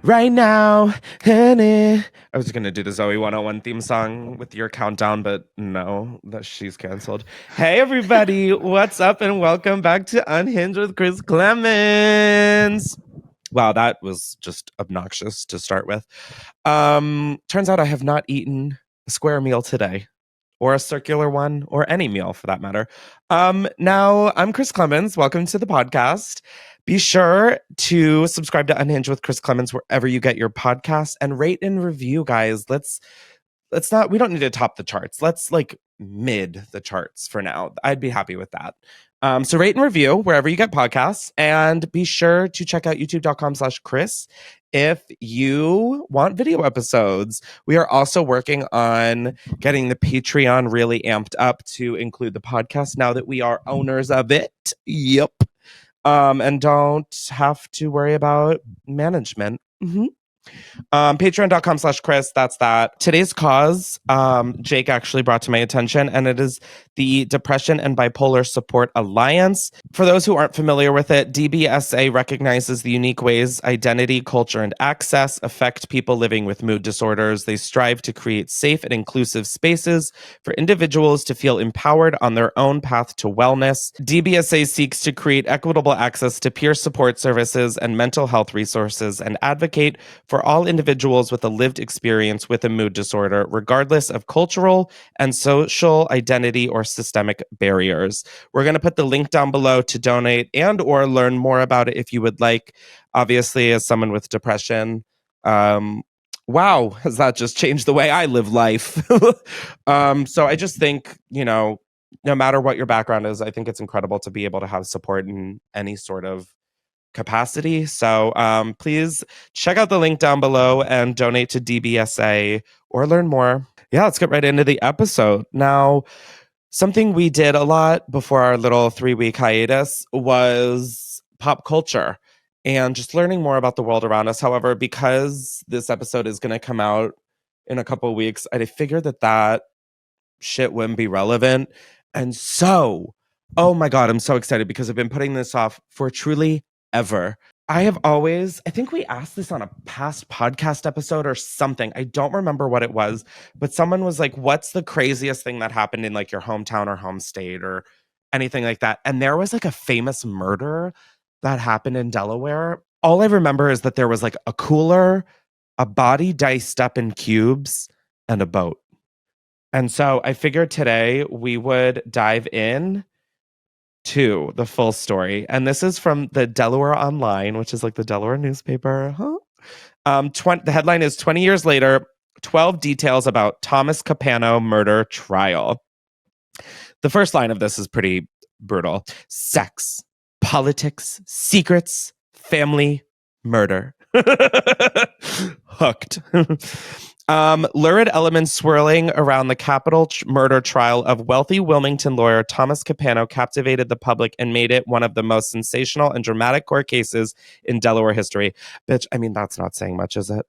right now. Honey. I was going to do the Zoe 101 theme song with your countdown, but no, that she's canceled. Hey, everybody. What's up? And welcome back to Unhinged with Chris Klemens. Wow, that was just obnoxious to start with. Turns out I have not eaten a square meal today, or a circular one, or any meal for that matter. Now, I'm Chris Klemens. Welcome to the podcast. Be sure to subscribe to Unhinged with Chris Klemens wherever you get your podcast, and rate and review, guys. We don't need to top the charts. Let's mid the charts for now. I'd be happy with that. So rate and review wherever you get podcasts, and be sure to check out youtube.com/Chris if you want video episodes. We are also working on getting the Patreon really amped up to include the podcast now that we are owners of it. Yep. And don't have to worry about management. Patreon.com/Chris. That's that. Today's cause, Jake actually brought to my attention, and it is the Depression and Bipolar Support Alliance. For those who aren't familiar with it, DBSA recognizes the unique ways identity, culture, and access affect people living with mood disorders. They strive to create safe and inclusive spaces for individuals to feel empowered on their own path to wellness. DBSA seeks to create equitable access to peer support services and mental health resources, and advocate for all individuals with a lived experience with a mood disorder, regardless of cultural and social identity or systemic barriers. We're going to put the link down below to donate and or learn more about it if you would like. Obviously, as someone with depression, wow, has that just changed the way I live life? So I just think, no matter what your background is, I think it's incredible to be able to have support in any sort of capacity. So please check out the link down below and donate to DBSA or learn more. Yeah, let's get right into the episode. Now, something we did a lot before our little 3-week hiatus was pop culture and just learning more about the world around us. However, because this episode is going to come out in a couple of weeks, I figured that shit wouldn't be relevant. And so, oh my God, I'm so excited because I've been putting this off for truly ever. I think we asked this on a past podcast episode or something. I don't remember what it was, but someone was like, what's the craziest thing that happened in your hometown or home state or anything like that? And there was a famous murder that happened in Delaware. All I remember is that there was a cooler, a body diced up in cubes, and a boat. And so I figured today we would dive in to the full story. And this is from the Delaware Online, which is the Delaware newspaper. The headline is 20 years later, 12 details about Thomas Capano murder trial. The first line of this is pretty brutal. Sex, politics, secrets, family, murder. Hooked. Lurid elements swirling around the capital murder trial of wealthy Wilmington lawyer Thomas Capano captivated the public and made it one of the most sensational and dramatic court cases in Delaware history. Bitch, that's not saying much, is it?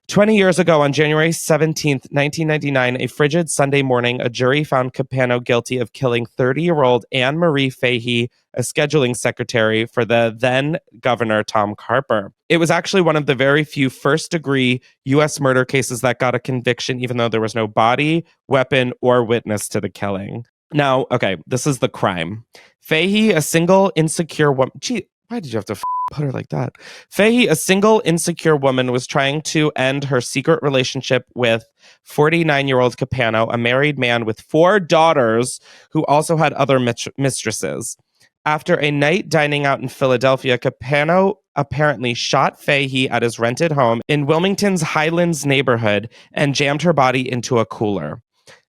20 years ago, on January 17th, 1999, a frigid Sunday morning, a jury found Capano guilty of killing 30-year-old Anne Marie Fahey, a scheduling secretary for the then governor, Tom Carper. It was actually one of the very few first-degree U.S. murder cases that got a conviction, even though there was no body, weapon, or witness to the killing. Now, okay, this is the crime. Fahey, a single, insecure woman... Gee, why did you have to put her like that? Fahey, a single, insecure woman, was trying to end her secret relationship with 49-year-old Capano, a married man with 4 daughters who also had other mistresses. After a night dining out in Philadelphia, Capano apparently shot Fahey at his rented home in Wilmington's Highlands neighborhood and jammed her body into a cooler.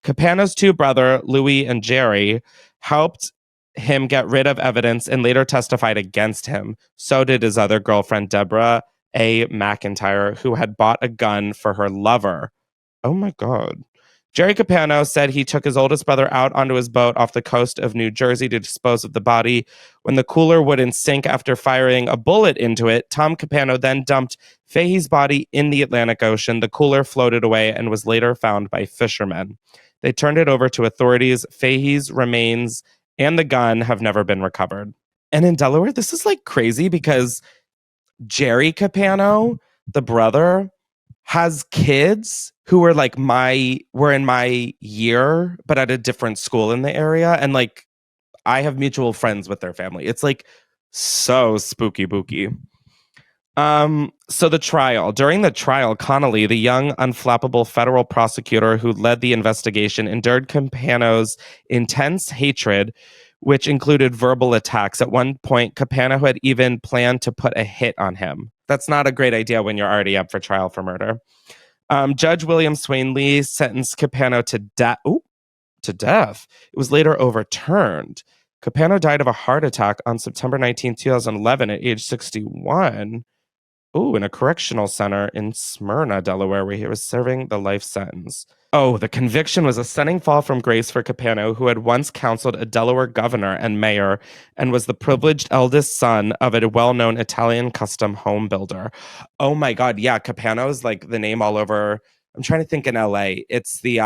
Capano's 2 brothers, Louis and Jerry, helped him get rid of evidence and later testified against him. So did his other girlfriend, Deborah A. McIntyre, who had bought a gun for her lover. Oh my God. Jerry Capano said he took his oldest brother out onto his boat off the coast of New Jersey to dispose of the body. When the cooler wouldn't sink after firing a bullet into it, Tom Capano then dumped Fahey's body in the Atlantic Ocean. The cooler floated away and was later found by fishermen. They turned it over to authorities. Fahey's remains and the gun have never been recovered. And in Delaware, this is crazy because Jerry Capano the brother, has kids who were like were in my year, but at a different school in the area. And like, I have mutual friends with their family. It's like so spooky booky. So the trial. During the trial, Connolly, the young, unflappable federal prosecutor who led the investigation, endured Capano's intense hatred, which included verbal attacks. At one point, Capano had even planned to put a hit on him. That's not a great idea when you're already up for trial for murder. Judge William Swain Lee sentenced Capano to death. It was later overturned. Capano died of a heart attack on September 19, 2011 at age 61. In a correctional center in Smyrna, Delaware, where he was serving the life sentence. The conviction was a stunning fall from grace for Capano, who had once counseled a Delaware governor and mayor and was the privileged eldest son of a well-known Italian custom home builder. Oh my God, yeah, Capano is like the name all over. I'm trying to think in LA. It's the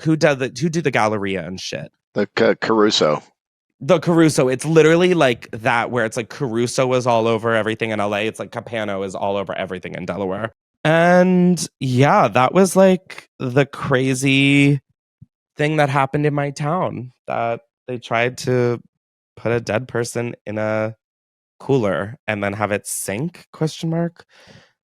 who do the Galleria and shit. The Caruso. The Caruso, it's literally like that, where it's like Caruso is all over everything in LA. It's like Capano is all over everything in Delaware. And yeah, that was like the crazy thing that happened in my town, that they tried to put a dead person in a cooler and then have it sink, ?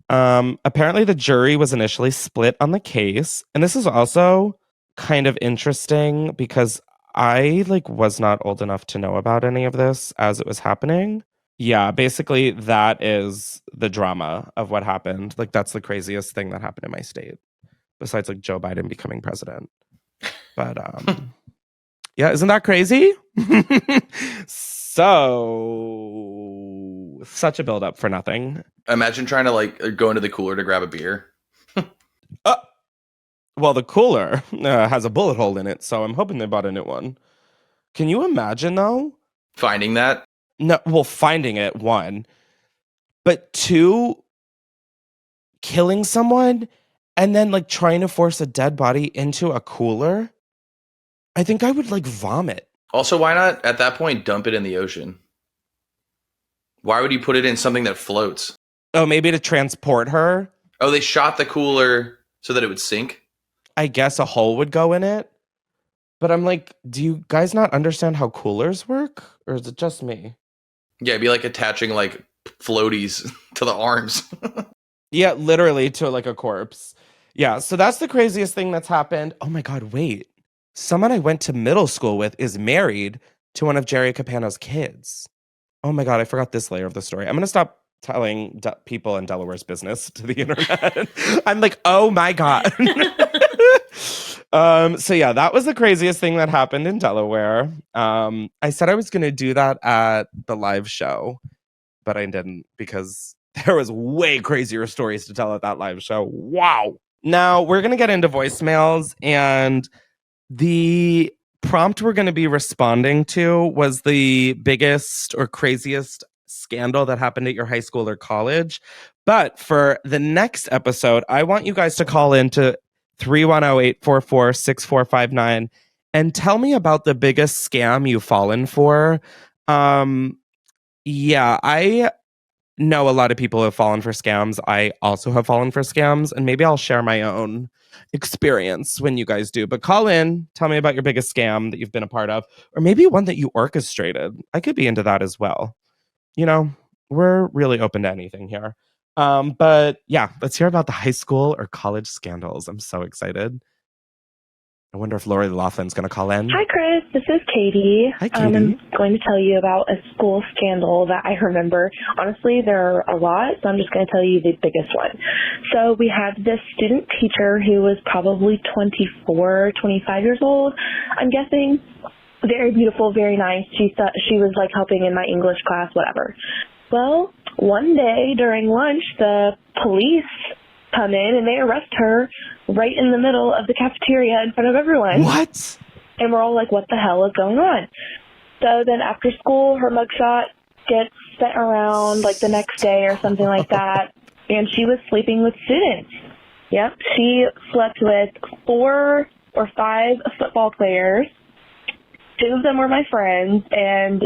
Apparently the jury was initially split on the case. And this is also kind of interesting because I like was not old enough to know about any of this as it was happening. Yeah, basically that is the drama of what happened. Like that's the craziest thing that happened in my state, besides like Joe Biden becoming president. But yeah, isn't that crazy? So such a buildup for nothing. Imagine trying to like go into the cooler to grab a beer. Well, the cooler has a bullet hole in it, so I'm hoping they bought a new one. Can you imagine, though? Finding that? No, well, finding it, one. But two, killing someone and then, like, trying to force a dead body into a cooler? I think I would, like, vomit. Also, why not, at that point, dump it in the ocean? Why would you put it in something that floats? Oh, maybe to transport her? Oh, they shot the cooler so that it would sink? I guess a hole would go in it. But I'm like, do you guys not understand how coolers work? Or is it just me? Yeah, it'd be like attaching like floaties to the arms. Yeah, literally to like a corpse. Yeah, so that's the craziest thing that's happened. Oh my God, wait. Someone I went to middle school with is married to one of Jerry Capano's kids. Oh my God, I forgot this layer of the story. I'm going to stop telling people in Delaware's business to the internet. I'm like, oh my God. So yeah, that was the craziest thing that happened in Delaware. I said I was going to do that at the live show, but I didn't because there was way crazier stories to tell at that live show. Wow. Now we're going to get into voicemails, and the prompt we're going to be responding to was the biggest or craziest scandal that happened at your high school or college. But for the next episode, I want you guys to call in to 310-844-6459 and tell me about the biggest scam you've fallen for. Yeah, I know a lot of people have fallen for scams. I also have fallen for scams, and maybe I'll share my own experience when you guys do. But call in, tell me about your biggest scam that you've been a part of, or maybe one that you orchestrated. I could be into that as well. You know, we're really open to anything here. But yeah, let's hear about the high school or college scandals. I'm so excited. I wonder if Lori Laughlin's going to call in. Hi, Chris. This is Katie. Hi, Katie. I'm going to tell you about a school scandal that I remember. Honestly, there are a lot, so I'm just going to tell you the biggest one. So we had this student teacher who was probably 24, 25 years old, I'm guessing. Very beautiful, very nice. She was like helping in my English class, whatever. Well, one day during lunch, the police come in and they arrest her right in the middle of the cafeteria in front of everyone. What? And we're all like, what the hell is going on? So then after school, her mugshot gets sent around like the next day or something like that. And she was sleeping with students. Yep. She slept with 4 or 5 football players. 2 of them were my friends, and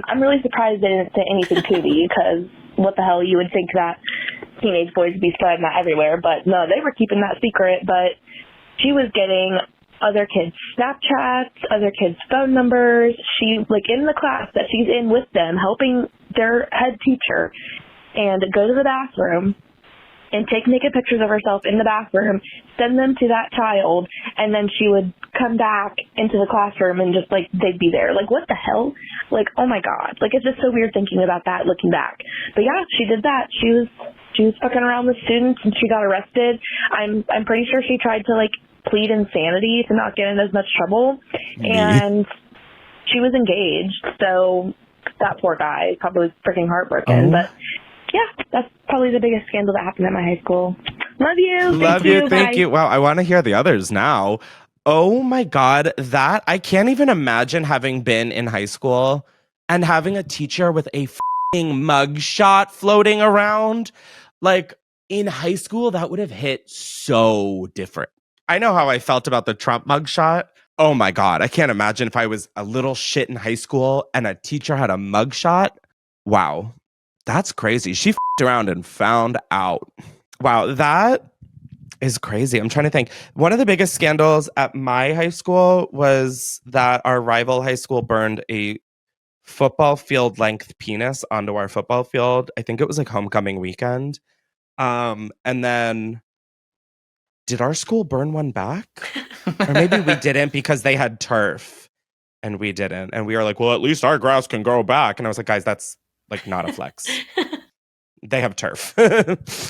I'm really surprised they didn't say anything to me, because what the hell, you would think that teenage boys would be spreading that everywhere, but no, they were keeping that secret. But she was getting other kids' Snapchats, other kids' phone numbers. She, like, in the class that she's in with them, helping their head teacher, and go to the bathroom and take naked pictures of herself in the bathroom, send them to that child, and then she would come back into the classroom and just, like, they'd be there. Like, what the hell? Like, oh my God. Like, it's just so weird thinking about that looking back. But yeah, she did that. She was fucking around with students and she got arrested. I'm pretty sure she tried to, like, plead insanity to not get in as much trouble. And she was engaged, so that poor guy probably freaking heartbroken. But yeah, that's probably the biggest scandal that happened at my high school. Love you. Thank you. Wow, I want to hear the others now. Oh my God, that I can't even imagine having been in high school and having a teacher with a f***ing mugshot floating around. Like, in high school, that would have hit so different. I know how I felt about the Trump mugshot. Oh my God, I can't imagine if I was a little shit in high school and a teacher had a mugshot. Wow. That's crazy. She f***ed around and found out. Wow, that is crazy. I'm trying to think. One of the biggest scandals at my high school was that our rival high school burned a football field length penis onto our football field. I think it was like homecoming weekend. And then did our school burn one back? Or maybe we didn't because they had turf and we didn't. And we were like, well, at least our grass can grow back. And I was like, guys, that's like not a flex. They have turf.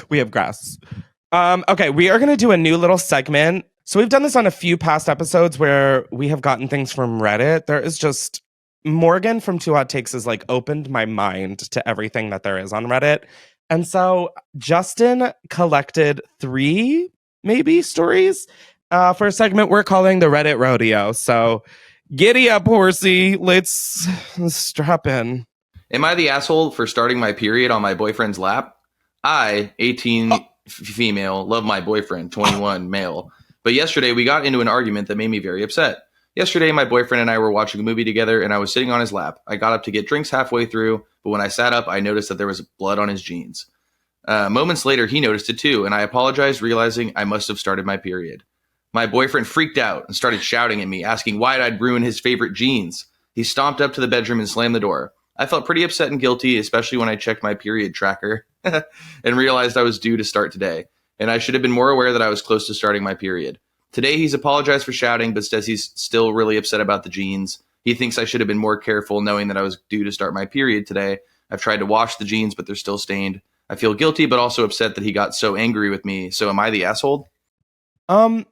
We have grass. Okay, we are going to do a new little segment. So we've done this on a few past episodes where we have gotten things from Reddit. There is just Morgan from Two Hot Takes has like opened my mind to everything that there is on Reddit. And so Justin collected 3 maybe stories for a segment we're calling the Reddit Rodeo. So giddy up, horsey. Let's strap in. Am I the asshole for starting my period on my boyfriend's lap? I, 18 female, love my boyfriend, 21 male. But yesterday we got into an argument that made me very upset. Yesterday my boyfriend and I were watching a movie together and I was sitting on his lap. I got up to get drinks halfway through, but when I sat up, I noticed that there was blood on his jeans. Moments later, he noticed it too, and I apologized, realizing I must have started my period. My boyfriend freaked out and started shouting at me, asking why I'd ruin his favorite jeans. He stomped up to the bedroom and slammed the door. I felt pretty upset and guilty, especially when I checked my period tracker and realized I was due to start today, and I should have been more aware that I was close to starting my period. Today, he's apologized for shouting, but says he's still really upset about the jeans. He thinks I should have been more careful knowing that I was due to start my period today. I've tried to wash the jeans, but they're still stained. I feel guilty, but also upset that he got so angry with me. So am I the asshole?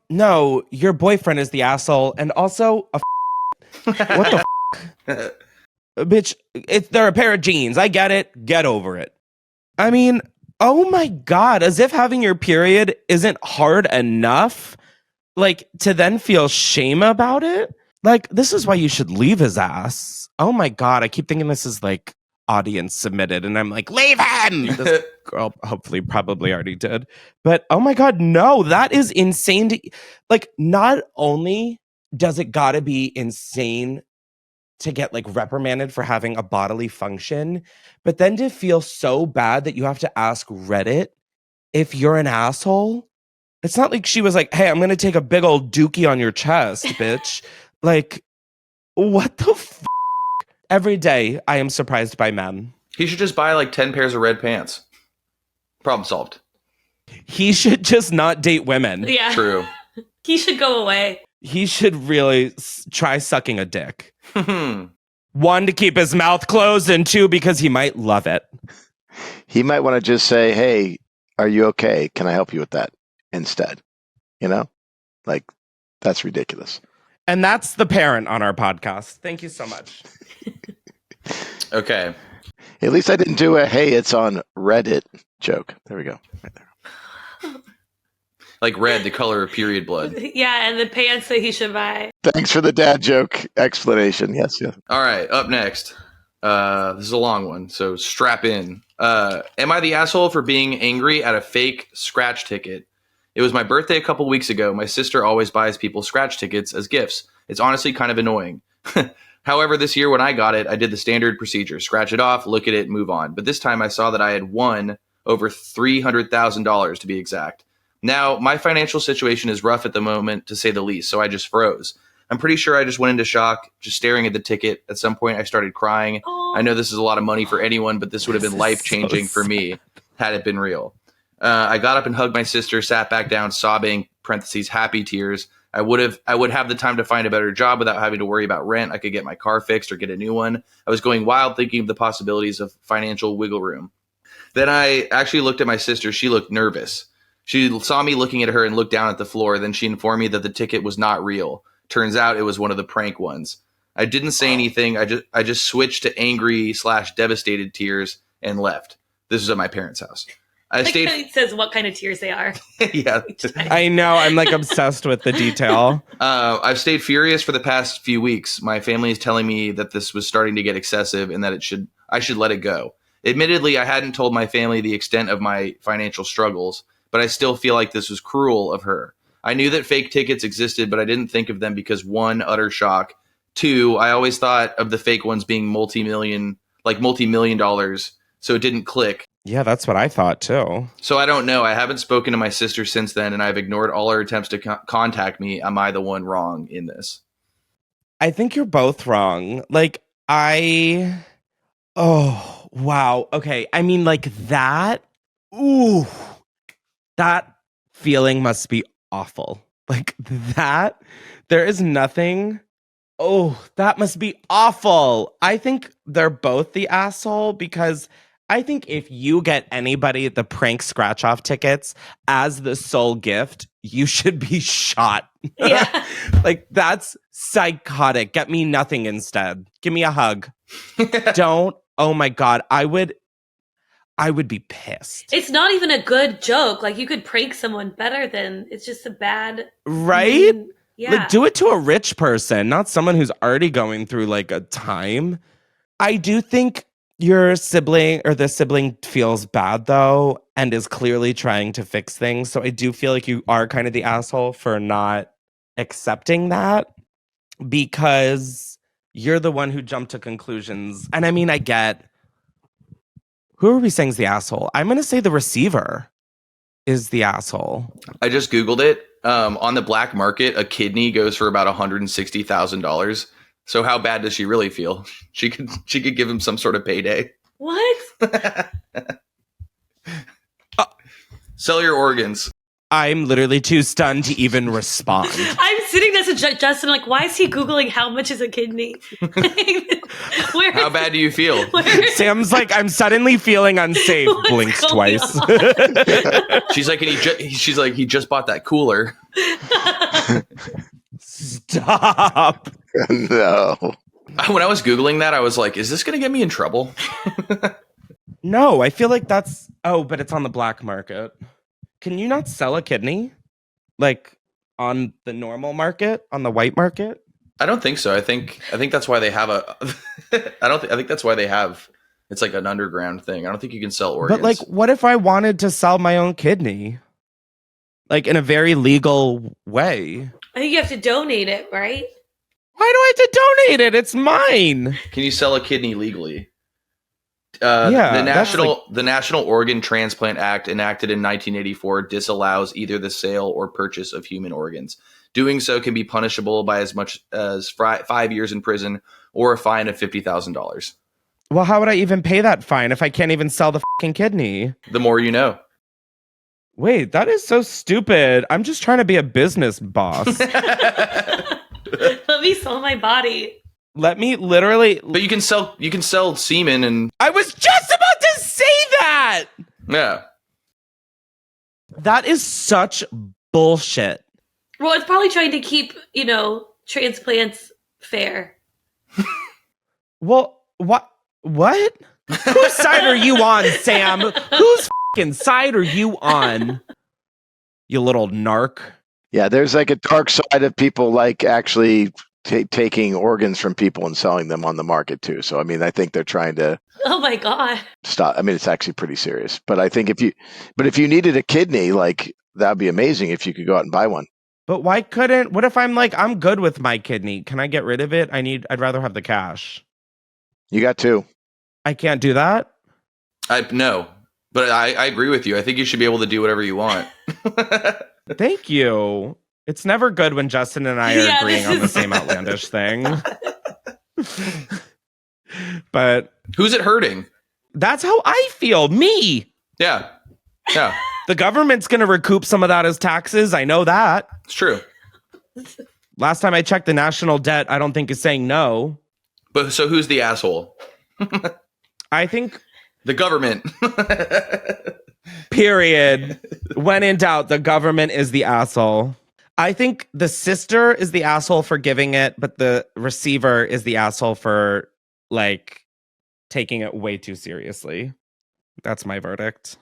No, your boyfriend is the asshole, and also what the bitch, they're a pair of jeans. I get it. Get over it. I mean, oh my God, as if having your period isn't hard enough, like, to then feel shame about it. Like, this is why you should leave his ass. Oh my God, I keep thinking this is like audience submitted, and I'm like, leave him. This girl hopefully probably already did. But oh my God, no, that is insane. Like, not only does it gotta be insane to get like reprimanded for having a bodily function, but then to feel so bad that you have to ask Reddit if you're an asshole. It's not like she was like, hey, I'm going to take a big old dookie on your chest, bitch. Like, what the f***? Every day I am surprised by men. He should just buy like 10 pairs of red pants. Problem solved. He should just not date women. Yeah. True. He should go away. He should really try sucking a dick. 1, to keep his mouth closed, and 2, because he might love it. He might want to just say, hey, are you okay? Can I help you with that instead? You know? Like, that's ridiculous. And that's the parent on our podcast. Thank you so much. Okay. At least I didn't do a, hey, it's on Reddit joke. There we go. Right there. Like red, the color of period blood. Yeah, and the pants that he should buy. Thanks for the dad joke explanation. Yes, yeah. All right, up next. This is a long one, so strap in. Am I the asshole for being angry at a fake scratch ticket? It was my birthday a couple weeks ago. My sister always buys people scratch tickets as gifts. It's honestly kind of annoying. However, this year when I got it, I did the standard procedure. Scratch it off, look at it, move on. But this time I saw that I had won over $300,000 to be exact. Now, my financial situation is rough at the moment, to say the least, so I just froze. I'm pretty sure I just went into shock, just staring at the ticket. At some point, I started crying. Oh. I know this is a lot of money for anyone, but this would have been life-changing for me had it been real. I got up and hugged my sister, sat back down, sobbing, parentheses, happy tears. I would have the time to find a better job without having to worry about rent. I could get my car fixed or get a new one. I was going wild thinking of the possibilities of financial wiggle room. Then I actually looked at my sister. She looked nervous. She saw me looking at her and looked down at the floor. Then she informed me that the ticket was not real. Turns out it was one of the prank ones. I didn't say anything. I just switched to angry/devastated tears and left. This was at my parents' house. I stayed. It says what kind of tears they are. Yeah, I know. I'm like obsessed with the detail. I've stayed furious for the past few weeks. My family is telling me that this was starting to get excessive and that I should let it go. Admittedly, I hadn't told my family the extent of my financial struggles, but I still feel like this was cruel of her. I knew that fake tickets existed, but I didn't think of them because 1, utter shock. 2, I always thought of the fake ones being multi-million dollars, so it didn't click. Yeah, that's what I thought too. So I don't know. I haven't spoken to my sister since then, and I've ignored all her attempts to contact me. Am I the one wrong in this? I think you're both wrong. Oh, wow. Okay. I mean, like that. Ooh, that feeling must be awful. Like that. There is nothing. Oh, that must be awful. I think they're both the asshole because I think if you get anybody the prank scratch off tickets as the sole gift, you should be shot. Yeah. Like that's psychotic. Get me nothing instead. Give me a hug. Don't. Oh my God. I would be pissed. It's not even a good joke. Like you could prank someone better than it's just a bad. Right? Yeah. Like do it to a rich person, not someone who's already going through like a time. I do think your sibling or the sibling feels bad though and is clearly trying to fix things. So I do feel like you are kind of the asshole for not accepting that because you're the one who jumped to conclusions. And I mean, I get who are we saying is the asshole? I'm going to say the receiver is the asshole. I just Googled it. On the black market, a kidney goes for about $160,000. So how bad does she really feel? She could give him some sort of payday. What? Sell your organs. I'm literally too stunned to even respond. I'm sitting next to Justin, like, why is he Googling how much is a kidney? How bad do you feel? Sam's like, I'm suddenly feeling unsafe. Blinks twice. She's like, he just bought that cooler. Stop. No. When I was Googling that, I was like, is this going to get me in trouble? No, I feel like that's... Oh, but it's on the black market. Can you not sell a kidney? Like, on the normal market? On the white market? I don't think so. I think that's why they have I think that's why they have... It's like an underground thing. I don't think you can sell organs. But, like, what if I wanted to sell my own kidney? Like, in a very legal way. I think you have to donate it, right? Why do I have to donate it? It's mine. Can you sell a kidney legally? Yeah, the National Organ Transplant Act, enacted in 1984, disallows either the sale or purchase of human organs. Doing so can be punishable by as much as 5 years in prison or a fine of $50,000. Well, how would I even pay that fine if I can't even sell the fucking kidney? The more you know. Wait, that is so stupid. I'm just trying to be a business boss. Let me sell my body. Let me literally... But you can sell semen and... I was just about to say that! Yeah. That is such bullshit. Well, it's probably trying to keep, transplants fair. Well, what? Whose side are you on, Sam? Whose fucking side are you on? You little narc. Yeah, there's like a dark side of people like actually taking organs from people and selling them on the market too. So, I mean, I think they're trying to Oh my God. stop. I mean, it's actually pretty serious. But I think if you needed a kidney, like that'd be amazing if you could go out and buy one. But why couldn't... What if I'm like, I'm good with my kidney. Can I get rid of it? I'd rather have the cash. You got two. I can't do that? No. But I agree with you. I think you should be able to do whatever you want. Thank you. It's never good when Justin and I are agreeing on the same outlandish thing. But who's it hurting? That's how I feel. Me. Yeah. The government's going to recoup some of that as taxes. I know that. It's true. Last time I checked, the national debt, I don't think is saying no. But so who's the asshole? I think the government. Period. When in doubt, the government is the asshole. I think the sister is the asshole for giving it, but the receiver is the asshole for like taking it way too seriously. That's my verdict.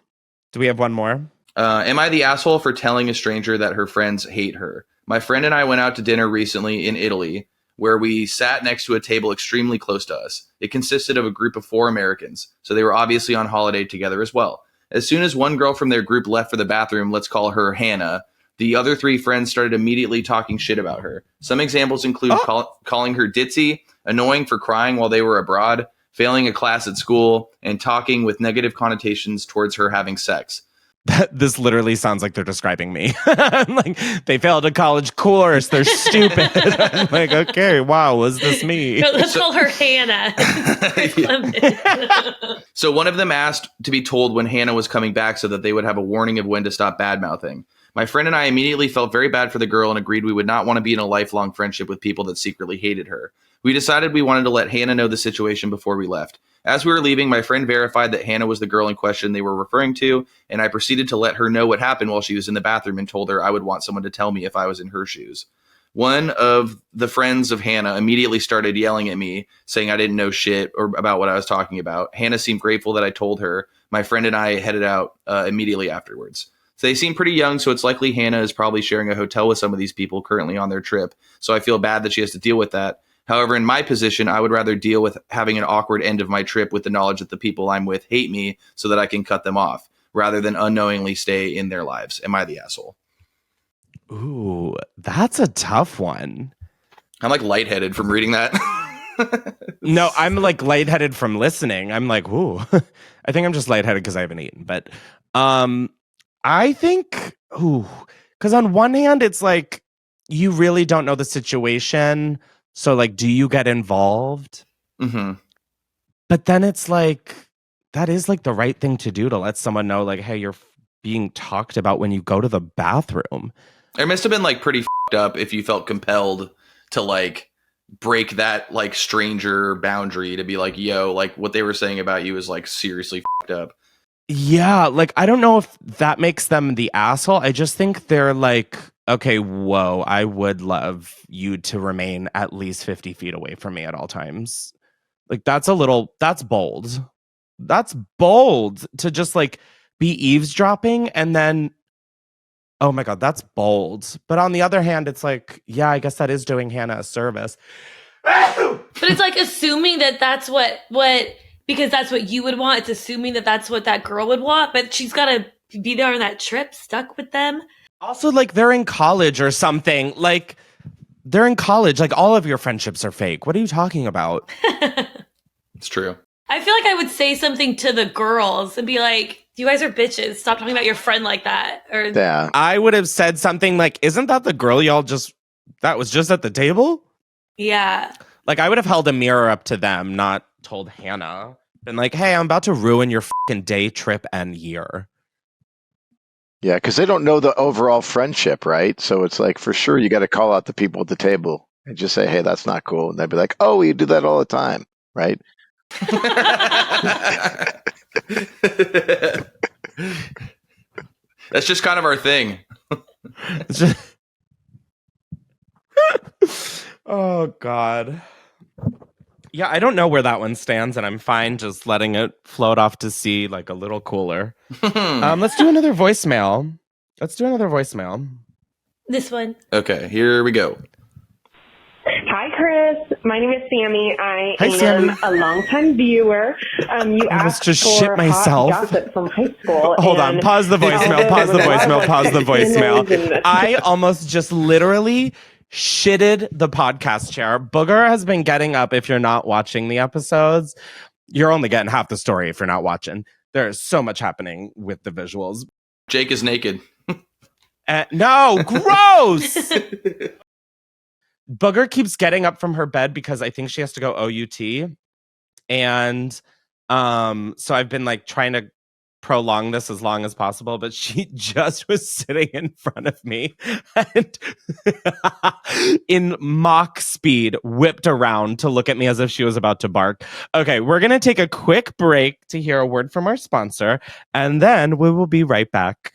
Do we have one more? Am I the asshole for telling a stranger that her friends hate her? My friend and I went out to dinner recently in Italy, where we sat next to a table extremely close to us. It consisted of a group of 4 Americans, so they were obviously on holiday together as well. As soon as one girl from their group left for the bathroom, let's call her Hannah, the other 3 friends started immediately talking shit about her. Some examples include calling her ditzy, annoying for crying while they were abroad, failing a class at school, and talking with negative connotations towards her having sex. This literally sounds like they're describing me. I'm like, they failed a college course. They're stupid. I'm like, okay, wow, was this me? No, let's call her Hannah. So one of them asked to be told when Hannah was coming back so that they would have a warning of when to stop bad-mouthing. My friend and I immediately felt very bad for the girl and agreed we would not want to be in a lifelong friendship with people that secretly hated her. We decided we wanted to let Hannah know the situation before we left. As we were leaving, my friend verified that Hannah was the girl in question they were referring to, and I proceeded to let her know what happened while she was in the bathroom and told her I would want someone to tell me if I was in her shoes. One of the friends of Hannah immediately started yelling at me, saying I didn't know shit or about what I was talking about. Hannah seemed grateful that I told her. My friend and I headed out immediately afterwards. So they seem pretty young, so it's likely Hannah is probably sharing a hotel with some of these people currently on their trip. So I feel bad that she has to deal with that. However, in my position, I would rather deal with having an awkward end of my trip with the knowledge that the people I'm with hate me so that I can cut them off, rather than unknowingly stay in their lives. Am I the asshole? Ooh, that's a tough one. I'm like lightheaded from reading that. No, I'm like lightheaded from listening. I'm like, ooh, I think I'm just lightheaded because I haven't eaten. But I think, because on one hand, it's like you really don't know the situation. So, like, do you get involved? Mm-hmm. But then it's like, that is like the right thing to do to let someone know, like, hey, you're being talked about when you go to the bathroom. It must have been like pretty fucked up if you felt compelled to like break that like stranger boundary to be like, yo, like what they were saying about you is like seriously fucked up. Yeah, like, I don't know if that makes them the asshole. I just think they're like, okay, whoa, I would love you to remain at least 50 feet away from me at all times. Like, that's bold. That's bold to just like be eavesdropping and then, oh my God, that's bold. But on the other hand, it's like, yeah, I guess that is doing Hannah a service. But it's like assuming that that's what because that's what you would want. It's assuming that that's what that girl would want, but she's got to be there on that trip, stuck with them. Also, like, they're in college or something. Like, they're in college. Like, all of your friendships are fake. What are you talking about? It's true. I feel like I would say something to the girls and be like, you guys are bitches. Stop talking about your friend like that. Or Yeah. I would have said something like, isn't that the girl that was just at the table? Yeah. Like, I would have held a mirror up to them, not told Hannah. Been like, hey, I'm about to ruin your fucking day, trip, and year. Yeah, because they don't know the overall friendship, right? So it's like, for sure, you got to call out the people at the table and just say, hey, that's not cool. And they'd be like, oh, we do that all the time, right? That's just kind of our thing. Oh, God. Yeah, I don't know where that one stands, and I'm fine just letting it float off to sea like a little cooler. Let's do another voicemail. This one. Okay, here we go. Hi, Chris. My name is Sammy. I Hi, am Sammy. a longtime viewer. You I was asked just for shit myself. hot gossip from high school. Hold on. Pause the voicemail. Pause the voicemail. I almost just literally shitted the podcast chair. Booger has been getting up. If you're not watching the episodes, you're only getting half the story if you're not watching. There's so much happening with the visuals. Jake is naked. No, gross! Booger keeps getting up from her bed because I think she has to go OUT. And so I've been like trying to prolong this as long as possible, but she just was sitting in front of me and in mock speed whipped around to look at me as if she was about to bark. Okay, we're going to take a quick break to hear a word from our sponsor, and then we will be right back.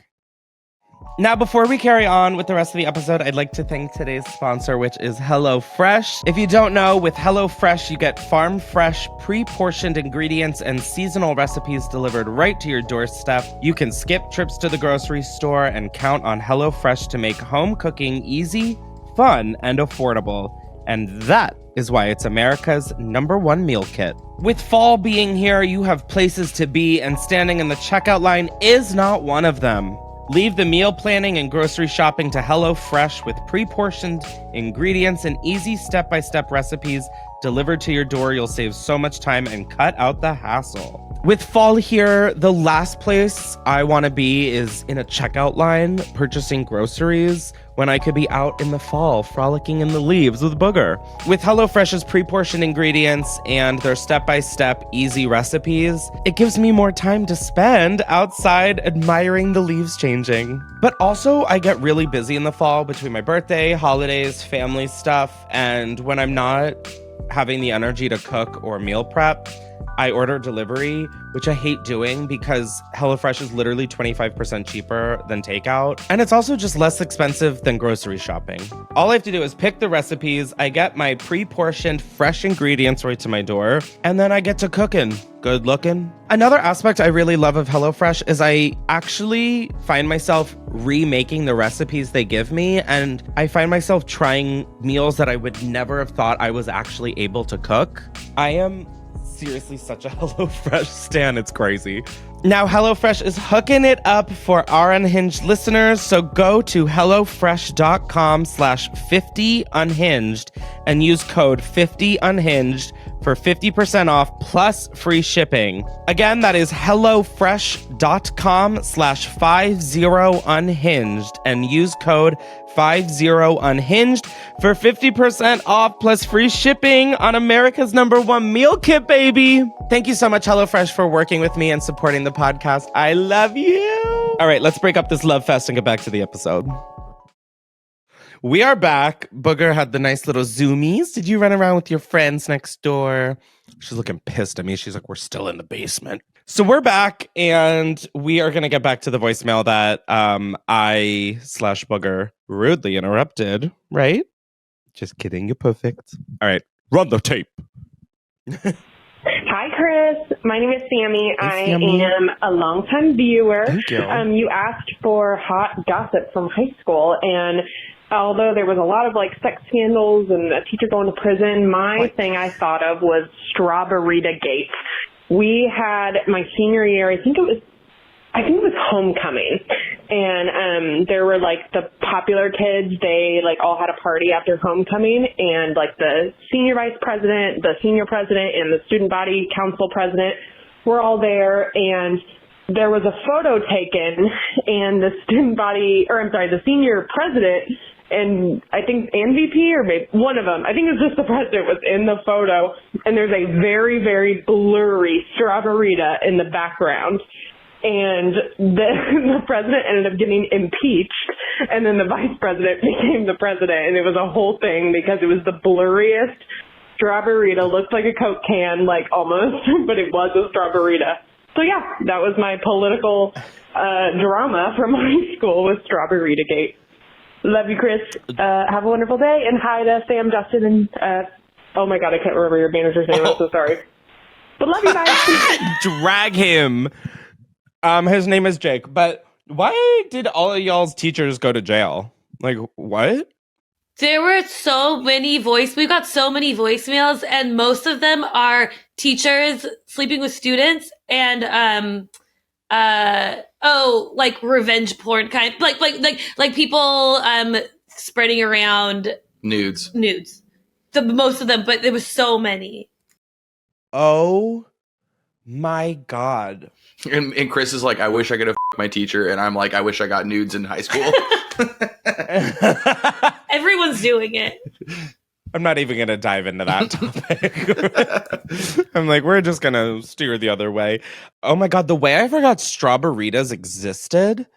Now, before we carry on with the rest of the episode, I'd like to thank today's sponsor, which is HelloFresh. If you don't know, with HelloFresh, you get farm fresh, pre-portioned ingredients and seasonal recipes delivered right to your doorstep. You can skip trips to the grocery store and count on HelloFresh to make home cooking easy, fun, and affordable. And that is why it's America's #1 meal kit. With fall being here, you have places to be, and standing in the checkout line is not one of them. Leave the meal planning and grocery shopping to HelloFresh with pre-portioned ingredients and easy step-by-step recipes delivered to your door. You'll save so much time and cut out the hassle. With fall here, the last place I want to be is in a checkout line purchasing groceries when I could be out in the fall frolicking in the leaves with Booger. With HelloFresh's pre-portioned ingredients and their step-by-step easy recipes, it gives me more time to spend outside admiring the leaves changing. But also, I get really busy in the fall between my birthday, holidays, family stuff, and when I'm not having the energy to cook or meal prep, I order delivery, which I hate doing because HelloFresh is literally 25% cheaper than takeout. And it's also just less expensive than grocery shopping. All I have to do is pick the recipes, I get my pre-portioned fresh ingredients right to my door, and then I get to cooking. Good looking. Another aspect I really love of HelloFresh is I actually find myself remaking the recipes they give me, and I find myself trying meals that I would never have thought I was actually able to cook. I am seriously such a HelloFresh stan, it's crazy. Now HelloFresh is hooking it up for our Unhinged listeners, so go to hellofresh.com/50unhinged and use code 50unhinged for 50% off plus free shipping. Again, that is hellofresh.com/50unhinged and use code 50unhinged for 50% off plus free shipping on America's #1 meal kit, baby. Thank you so much, HelloFresh, for working with me and supporting the podcast. I love you. All right, let's break up this love fest and get back to the episode. We are back. Booger had the nice little zoomies. Did you run around with your friends next door? She's looking pissed at me. She's like, we're still in the basement. So we're back, and we are going to get back to the voicemail that I/Booger rudely interrupted, right? Just kidding. You're perfect. All right. Run the tape. Hi, Chris. My name is Sammy. Hey, Sammy. I am a longtime viewer. Thank you. You asked for hot gossip from high school, and although there was a lot of like sex scandals and a teacher going to prison, my thing I thought of was Strawberry-ta Gate. We had my senior year, I think it was homecoming, and there were like the popular kids. They like all had a party after homecoming, and like the senior vice president, the senior president, and the student body council president were all there, and there was a photo taken, and the the senior president and I think VP or maybe one of them, I think it was just the president, was in the photo, and there's a very, very blurry Strawberry-ta in the background. And the president ended up getting impeached, and then the vice president became the president, and it was a whole thing because it was the blurriest Strawberry-ta. Looked like a Coke can, like almost, but it was a Strawberry-ta. So yeah, that was my political drama from high school with Strawberry-ta Gate. Love you, Chris. Have a wonderful day, and hi to Sam, Justin, and oh my God, I can't remember your manager's name. I'm so sorry. But love you guys. Drag him. His name is Jake. But why did all of y'all's teachers go to jail? Like, what? There were so many we got so many voicemails, and most of them are teachers sleeping with students and like revenge porn kind, like people spreading around Nudes. Most of them, but there was so many. Oh My God. And Chris is like, I wish I could have my teacher. And I'm like, I wish I got nudes in high school. Everyone's doing it. I'm not even going to dive into that topic. I'm like, we're just going to steer the other way. Oh my God, the way I forgot Strawberritas existed,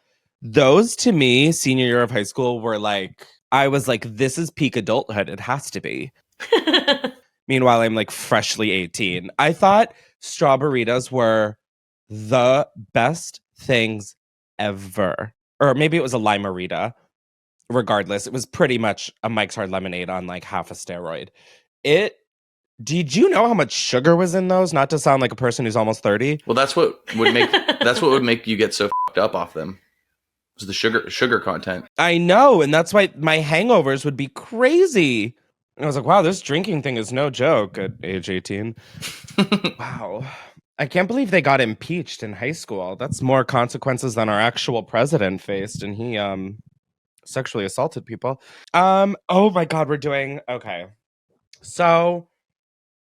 those to me, senior year of high school, were like, I was like, this is peak adulthood. It has to be. Meanwhile, I'm like freshly 18. I thought Strawberritas were the best things ever. Or maybe it was a Limerita. Regardless, it was pretty much a Mike's Hard Lemonade on like half a steroid. Did you know how much sugar was in those? Not to sound like a person who's almost 30. Well, that's what would make you get so fucked up off them. Was the sugar content. I know, and that's why my hangovers would be crazy. And I was like, wow, this drinking thing is no joke at age 18. Wow. I can't believe they got impeached in high school. That's more consequences than our actual president faced, and he sexually assaulted people. Oh my God, we're doing okay. So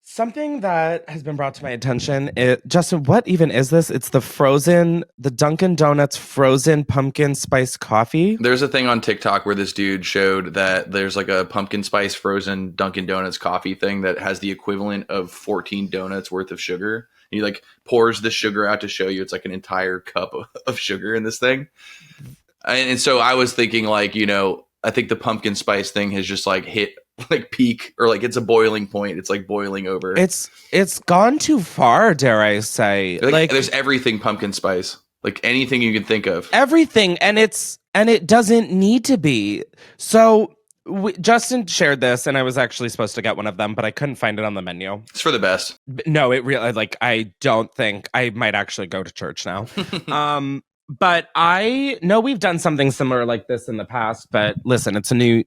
something that has been brought to my attention, Justin, what even is this? It's the Dunkin' Donuts frozen pumpkin spice coffee. There's a thing on TikTok where this dude showed that there's like a pumpkin spice frozen Dunkin' Donuts coffee thing that has the equivalent of 14 donuts worth of sugar. And he like pours the sugar out to show you it's like an entire cup of sugar in this thing. And so I was thinking like, I think the pumpkin spice thing has just like hit like peak, or like it's a boiling point. It's like boiling over. It's gone too far, dare I say. Like there's everything pumpkin spice, like anything you can think of. Everything, and it doesn't need to be. So Justin shared this, and I was actually supposed to get one of them, but I couldn't find it on the menu. It's for the best. No, it really, like, I don't think I might actually go to church now. But I know we've done something similar like this in the past, but listen,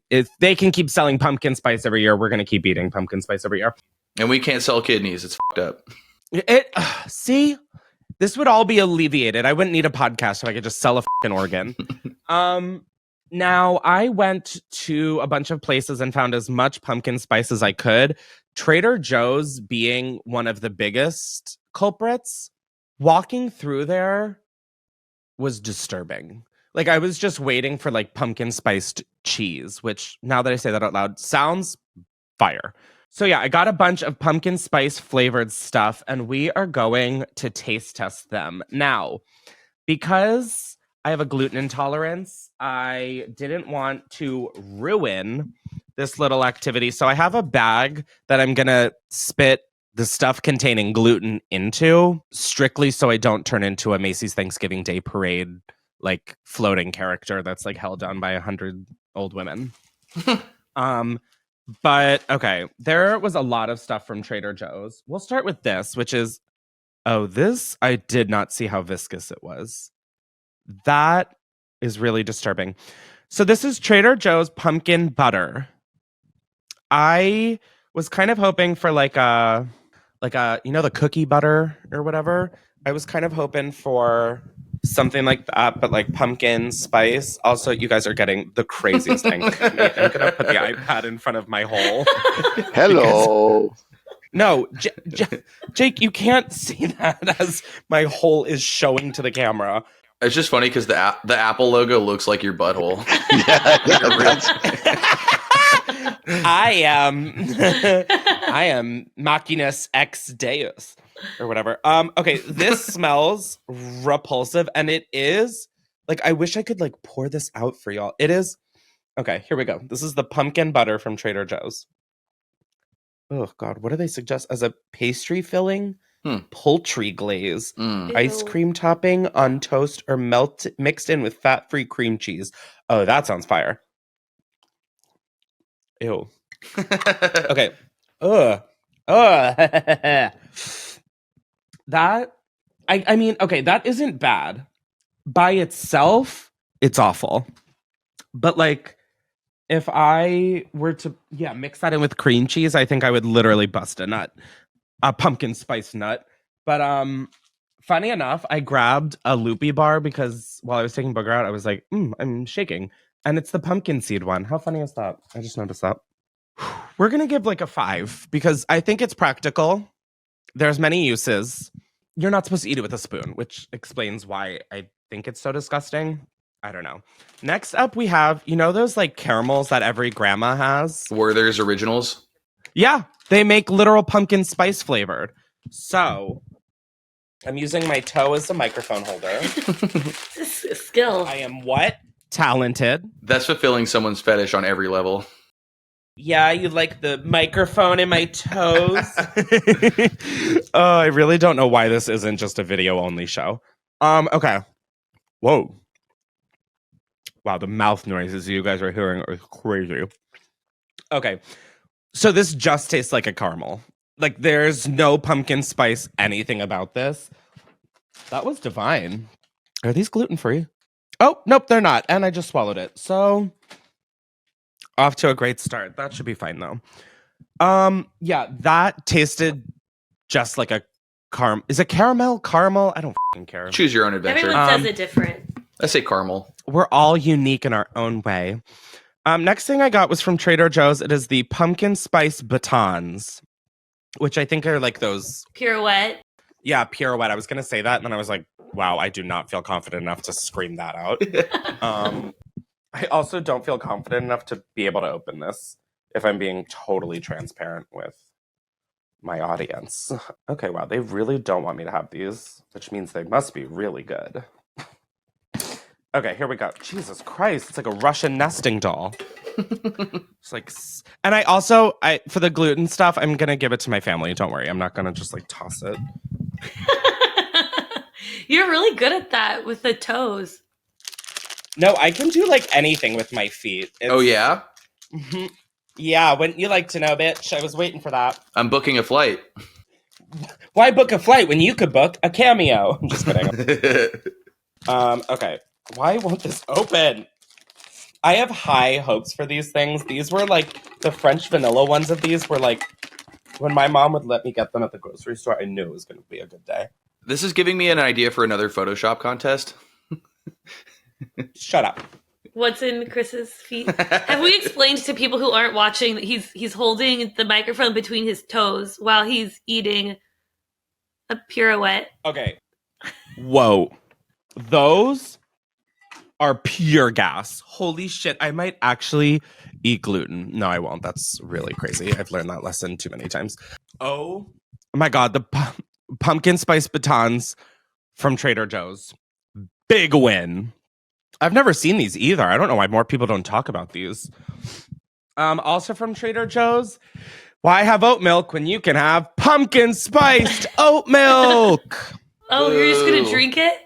if they can keep selling pumpkin spice every year, we're going to keep eating pumpkin spice every year. And we can't sell kidneys. It's fucked up. See, this would all be alleviated. I wouldn't need a podcast if I could just sell a fucking organ. Now, I went to a bunch of places and found as much pumpkin spice as I could. Trader Joe's being one of the biggest culprits. Walking through there was disturbing. Like, I was just waiting for like pumpkin spiced cheese, which now that I say that out loud sounds fire. So yeah, I got a bunch of pumpkin spice flavored stuff, and we are going to taste test them. Now, because I have a gluten intolerance, I didn't want to ruin this little activity. So I have a bag that I'm going to spit the stuff containing gluten into, strictly so I don't turn into a Macy's Thanksgiving Day parade, like floating character that's like held down by 100 old women. But okay, there was a lot of stuff from Trader Joe's. We'll start with this, which is, this, I did not see how viscous it was. That is really disturbing. So this is Trader Joe's pumpkin butter. I was kind of hoping for like a the cookie butter or whatever. I was kind of hoping for something like that, but like pumpkin spice. Also, you guys are getting the craziest thing. I'm gonna put the iPad in front of my hole. Hello. No, Jake, you can't see that as my hole is showing to the camera. It's just funny because the Apple logo looks like your butthole. I am Machinus Ex Deus or whatever. Okay, this smells repulsive, and it is like, I wish I could like pour this out for y'all. It is okay. Here we go. This is the pumpkin butter from Trader Joe's. Oh God, what do they suggest as a pastry filling? Poultry glaze, ice cream topping on toast, or mixed in with fat-free cream cheese. Oh, that sounds fire. Ew. Okay. That, I mean, okay, that isn't bad. By itself, it's awful. But like, if I were to, mix that in with cream cheese, I think I would literally bust a nut. A pumpkin spice nut. But funny enough, I grabbed a loopy bar because while I was taking booger out, I was like, I'm shaking. And it's the pumpkin seed one. How funny is that? I just noticed that. We're going to give like a 5 because I think it's practical. There's many uses. you're not supposed to eat it with a spoon, which explains why I think it's so disgusting. I don't know. Next up, we have, you know, those like caramels that every grandma has? Werther's Originals. Yeah, they make literal pumpkin spice flavored. So I'm using my toe as a microphone holder. This is a skill. I am what? Talented. That's fulfilling someone's fetish on every level. Yeah, you like the microphone in my toes? I really don't know why this isn't just a video only show. Okay. Whoa. Wow, the mouth noises you guys are hearing are crazy. Okay. So this just tastes like a caramel. Like there's no pumpkin spice anything about this. That was divine. Are these gluten-free? Oh, nope, they're not. And I just swallowed it. So off to a great start. That should be fine though. Yeah, that tasted just like a is it caramel? Caramel? I don't fucking care. Choose your own adventure. Everyone says it different. I say caramel. We're all unique in our own way. Next thing I got was from Trader Joe's. It is the pumpkin spice batons, which I think are like those. Pirouette. Yeah, pirouette. I was going to say that. And then I was like, wow, I do not feel confident enough to scream that out. I also don't feel confident enough to be able to open this, if I'm being totally transparent with my audience. Okay, wow. They really don't want me to have these, which means they must be really good. Okay, here we go. Jesus Christ, it's like a Russian nesting doll. It's like, and I for the gluten stuff, I'm gonna give it to my family. Don't worry, I'm not gonna just like toss it. You're really good at that with the toes. No, I can do like anything with my feet. Oh yeah? Mm-hmm. Yeah, wouldn't you like to know, bitch? I was waiting for that. I'm booking a flight. Why book a flight when you could book a cameo? I'm just kidding. Okay. Why won't this open? I have high hopes for these things. These were like the French vanilla ones of these were like when my mom would let me get them at the grocery store, I knew it was going to be a good day. This is giving me an idea for another Photoshop contest. Shut up. What's in Chris's feet? Have we explained to people who aren't watching that he's holding the microphone between his toes while he's eating a pirouette? Okay. Whoa. Those are pure gas. Holy shit. I might actually eat gluten. No, I won't. That's really crazy. I've learned that lesson too many times. Oh my God. The pumpkin spice batons from Trader Joe's. Big win. I've never seen these either. I don't know why more people don't talk about these. Also from Trader Joe's. Why have oat milk when you can have pumpkin spiced oat milk? Oh, you're just going to drink it?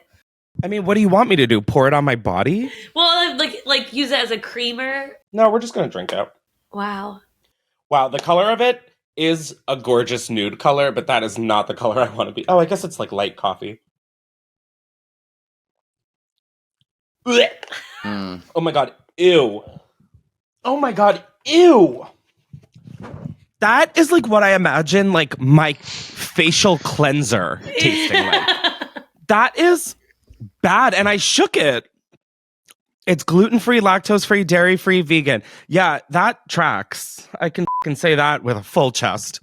I mean, what do you want me to do? Pour it on my body? Well, like use it as a creamer. No, we're just gonna drink it. Wow. Wow, the color of it is a gorgeous nude color, but that is not the color I want to be. Oh, I guess it's like light coffee. Mm. Oh my God, ew. Oh my God, ew. That is like what I imagine like my facial cleanser tasting like. That is bad, and I shook it. It's gluten-free, lactose-free, dairy-free, vegan. Yeah, that tracks. I can say that with a full chest.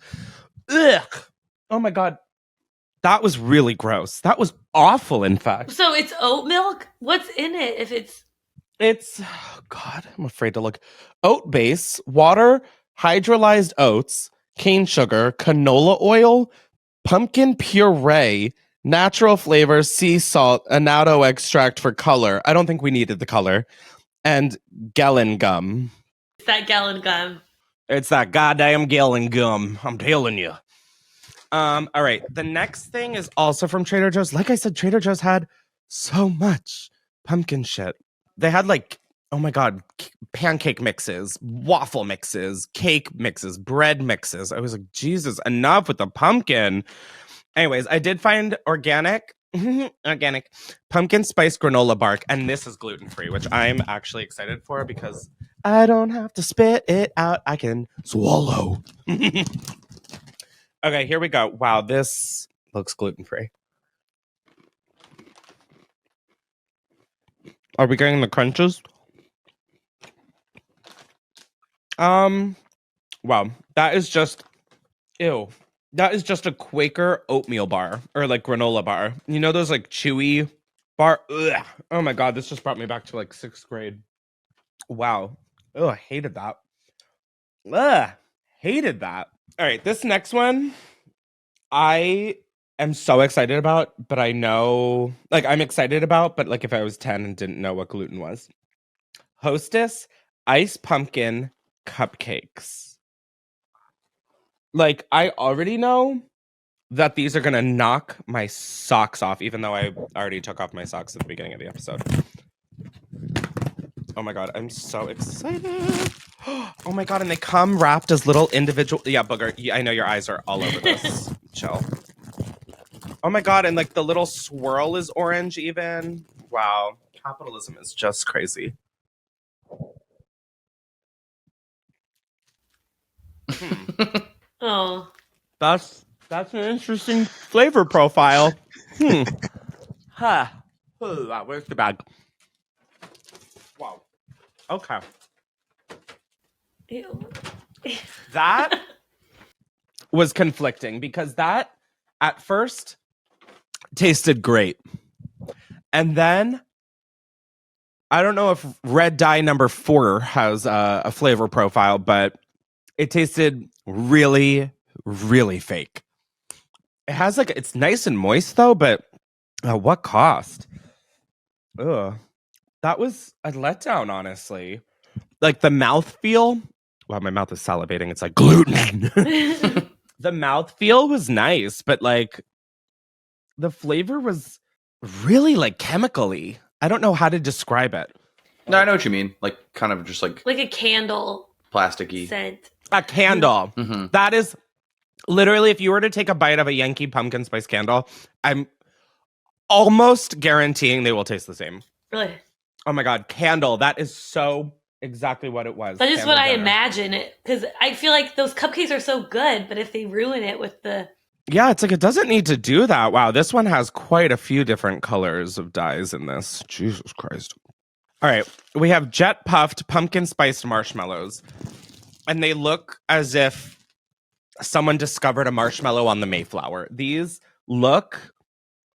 Ugh. Oh my God. That was really gross. That was awful, in fact. So it's oat milk? What's in it if it's... It's, oh God, I'm afraid to look. Oat base, water, hydrolyzed oats, cane sugar, canola oil, pumpkin puree, natural flavors, sea salt, annatto extract for color. I don't think we needed the color. And gallon gum. It's that gallon gum. It's that goddamn gallon gum. I'm telling you. All right. The next thing is also from Trader Joe's. Like I said, Trader Joe's had so much pumpkin shit. They had like, oh my God, pancake mixes, waffle mixes, cake mixes, bread mixes. I was like, Jesus, enough with the pumpkin. Anyways, I did find organic pumpkin spice granola bark, and this is gluten-free, which I'm actually excited for because I don't have to spit it out. I can swallow. Okay, here we go. Wow, this looks gluten-free. Are we getting the crunches? Wow, that is just, ew. That is just a Quaker oatmeal bar or like granola bar. You know those like chewy bar? Ugh. Oh my God, this just brought me back to like 6th grade. Wow. Oh, I hated that. Ugh, hated that. All right, this next one, I am so excited about, but I know, like, I'm excited about, but like if I was 10 and didn't know what gluten was. Hostess ice pumpkin cupcakes. Like, I already know that these are going to knock my socks off, even though I already took off my socks at the beginning of the episode. Oh my God, I'm so excited. Oh my God, and they come wrapped as little individual. Yeah, Booger, I know your eyes are all over this. Chill. Oh my God, and like the little swirl is orange even. Wow, capitalism is just crazy. Oh. That's an interesting flavor profile. Huh. Where's the bag? Wow. Okay. Ew. That was conflicting because that at first tasted great. And then I don't know if red dye number 4 has a flavor profile, but it tasted really, really fake. It has like, it's nice and moist though, but what cost? Ugh. That was a letdown, honestly. Like the mouthfeel. Wow, my mouth is salivating. It's like gluten. The mouthfeel was nice, but like the flavor was really like chemically. I don't know how to describe it. No, I know what you mean. Like kind of just like Like a candle plasticky. scent. A candle. Mm-hmm. That is literally, if you were to take a bite of a Yankee pumpkin spice candle, I'm almost guaranteeing they will taste the same. Really? Oh my God, candle. That is so exactly what it was. That's just what I Candle dinner. imagine it. Because I feel like those cupcakes are so good, but if they ruin it with the... Yeah, it's like it doesn't need to do that. Wow, this one has quite a few different colors of dyes in this. Jesus Christ. All right, we have jet puffed pumpkin spiced marshmallows. And they look as if someone discovered a marshmallow on the Mayflower. These look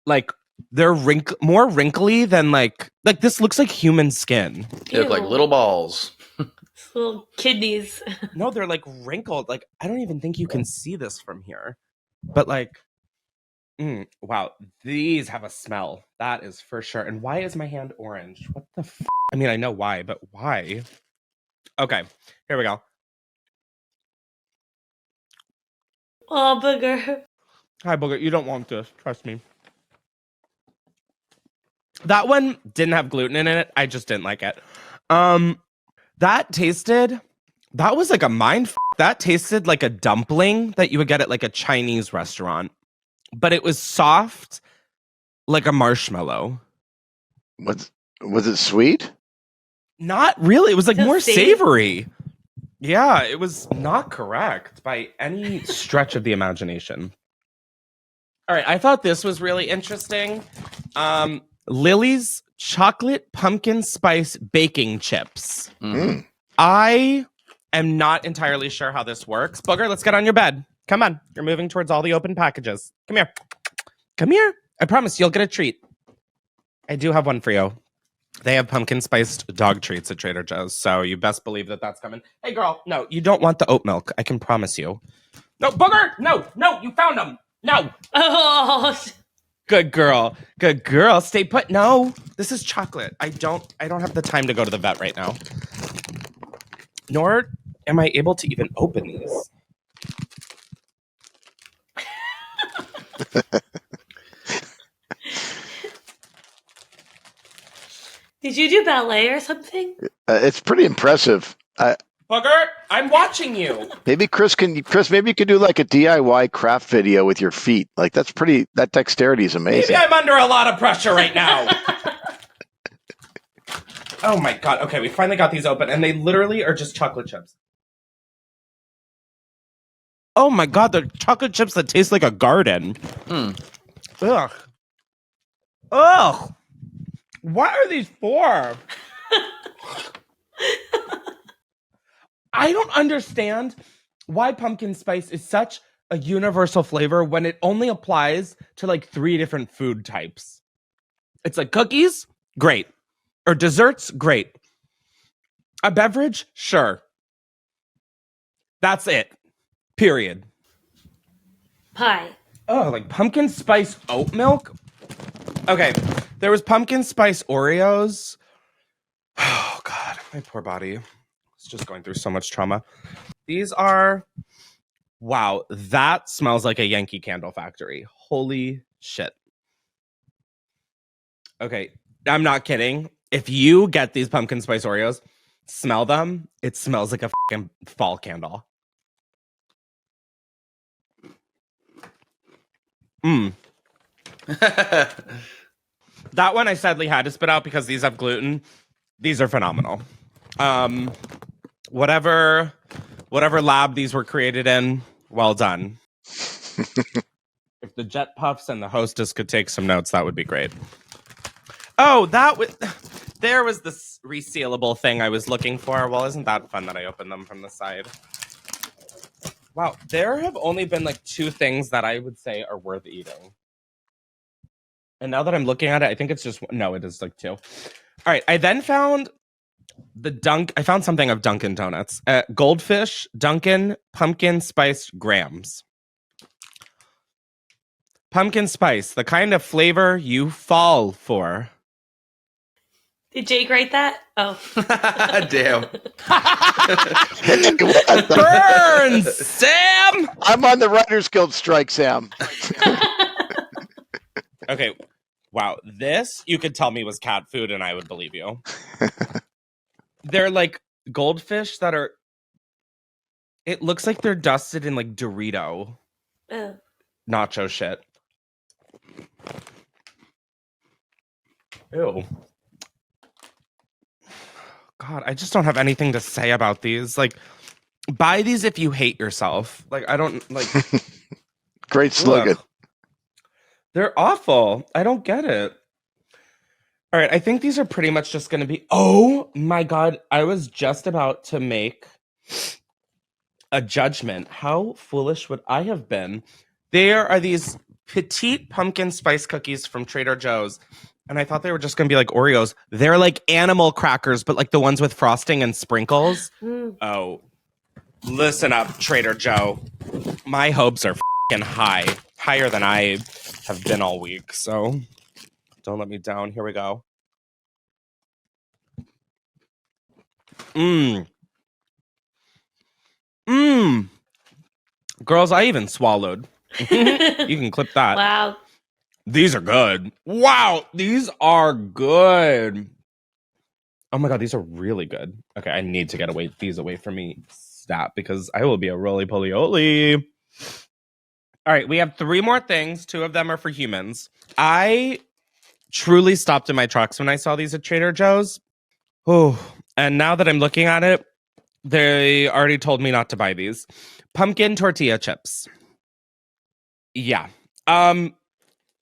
like they're more wrinkly than like this looks like human skin. They look like Ew. little balls. Little kidneys. No, they're like wrinkled. Like I don't even think you can see this from here. But like, wow, these have a smell. That is for sure. And why is my hand orange? What the I mean, I know why, but why? Okay, here we go. Oh, booger. Hi, Booger. You don't want this. Trust me. That one didn't have gluten in it. I just didn't like it. That was like a mind f- That tasted like a dumpling that you would get at like a Chinese restaurant. But it was soft like a marshmallow. Was it sweet? Not really. It was like Just more savory. savory. Yeah, it was not correct by any stretch of the imagination. All right, I thought this was really interesting. Lily's chocolate pumpkin spice baking chips. Mm. I am not entirely sure how this works. Booger, let's get on your bed. Come on. You're moving towards all the open packages. Come here. Come here. I promise you'll get a treat. I do have one for you. They have pumpkin spiced dog treats at Trader Joe's, so you best believe that that's coming. Hey, girl, no, you don't want the oat milk. I can promise you. No, Booger! No, you found them. No. Oh, Good girl. Good girl. Stay put. No, this is chocolate. I don't have the time to go to the vet right now. Nor am I able to even open these. did you do ballet or something? It's pretty impressive. Booger, I'm watching you. Maybe Chris, maybe you could do like a DIY craft video with your feet. Like that dexterity is amazing. Maybe I'm under a lot of pressure right now. Oh my God. Okay, we finally got these open and they literally are just chocolate chips. Oh my God, they're chocolate chips that taste like a garden. Ugh. Ugh. What are these for? I don't understand why pumpkin spice is such a universal flavor when it only applies to like 3 different food types. It's like cookies, great. Or desserts, great. A beverage, sure. That's it. Period. Pie. Oh, like pumpkin spice oat milk? Okay, there was pumpkin spice Oreos. Oh, God, my poor body. It's just going through so much trauma. These are... Wow, that smells like a Yankee Candle factory. Holy shit. Okay, I'm not kidding. If you get these pumpkin spice Oreos, smell them. It smells like a fucking fall candle. That one I sadly had to spit out because these have gluten. These are phenomenal. Whatever lab these were created in, well done. If the Jet Puffs and the hostess could take some notes, that would be great. Oh, there was this resealable thing I was looking for. Well, isn't that fun that I opened them from the side? Wow, there have only been like 2 things that I would say are worth eating. And now that I'm looking at it, I think it's just, no, it is like 2. All right, I then found I found something of Dunkin' Donuts. Goldfish, Dunkin' Pumpkin Spice Grams. Pumpkin spice, the kind of flavor you fall for. Did Jake write that? Oh. Damn. Burn, Sam! I'm on the Writers Guild strike, Sam. Okay, wow. This, you could tell me was cat food and I would believe you. They're like goldfish that are... It looks like they're dusted in like Dorito. Nacho shit. Ew. God, I just don't have anything to say about these. Like, buy these if you hate yourself. Like, I don't, like... Great slogan. Ugh. They're awful. I don't get it. All right, I think these are pretty much just going to be... Oh, my God. I was just about to make a judgment. How foolish would I have been? There are these petite pumpkin spice cookies from Trader Joe's. And I thought they were just going to be like Oreos. They're like animal crackers, but like the ones with frosting and sprinkles. Oh, listen up, Trader Joe. My hopes are f***ing high. Higher than I have been all week. So don't let me down. Here we go. Girls, I even swallowed. You can clip that. Wow. These are good. Wow, these are good. Oh my God, these are really good. Okay, I need to get these away from me. Stop, because I will be a roly-poly-oly. All right, we have 3 more things. 2 of them are for humans. I truly stopped in my tracks when I saw these at Trader Joe's. Oh, and now that I'm looking at it, they already told me not to buy these. Pumpkin tortilla chips. Yeah.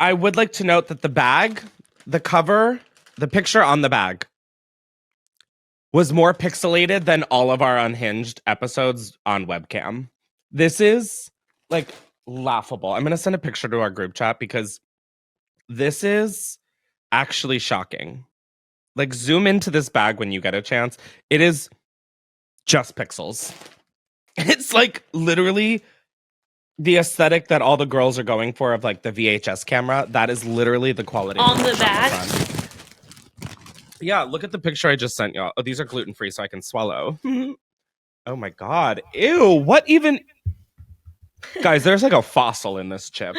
I would like to note that the bag, the cover, the picture on the bag was more pixelated than all of our Unhinged episodes on webcam. This is like laughable. I'm going to send a picture to our group chat because this is actually shocking. Like, zoom into this bag when you get a chance. It is just pixels. It's like literally the aesthetic that all the girls are going for of like the VHS camera. That is literally the quality on the back. Yeah, look at the picture I just sent y'all. Oh, these are gluten-free so I can swallow. Oh my God. Ew, what even? Guys, there's like a fossil in this chip.